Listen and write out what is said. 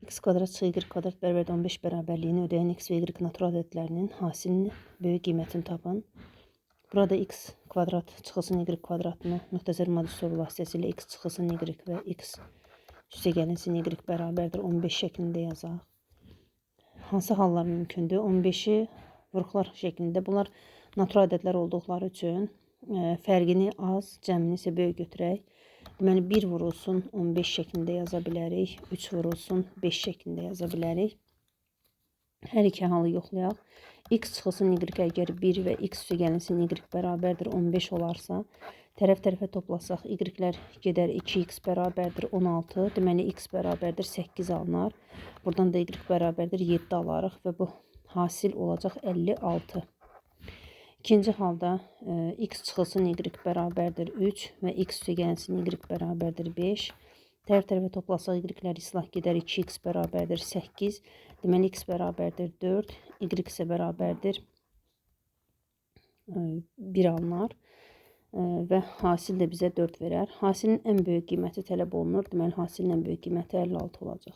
x kvadrat çıxı y kvadrat bərabər 15 bərabərliyini ödəyən x və y natural ədədlərinin hasilini böyük qiymətini tapın. Burada x kvadrat çıxılsın y kvadratını nöqtəzər mod üsulu vasitəsilə x çıxılsın y və x üstə gəlinsin y bərabərdir 15 şəklində yazaq. Hansı hallar mümkündür? 15'i vuruqlar şəklində. Bunlar natural ədədlər olduqları üçün fərqini az, cəmini isə böyük götürək. Deməli 1 vurulsun 15 şəklində yaza bilərik. 3 vurulsun 5 şəklində yaza bilərik. Hər iki halı yoxlayaq. X çıxılsın y əgər 1 və x üstə gəlinsin y bərabərdir 15 olarsa, tərəf-tərəfə toplasaq y-lər gedər 2x bərabərdir 16. Deməli x bərabərdir 8 alınar. Buradan da y bərabərdir 7 alarıq və bu hasil olacaq 56. İkinci halda x çıxılsın y bərabərdir 3 və x üstə gəlinsin y bərabərdir 5. Tərəf-tərəfə toplasaq y-lər islah gedər 2x bərabərdir 8. Deməli x bərabərdir 4, y isə bərabərdir 1 alınar və hasil də bizə 4 verər. Hasilin ən böyük qiyməti tələb olunur. Deməli hasilin ən böyük qiyməti 56 olacaq.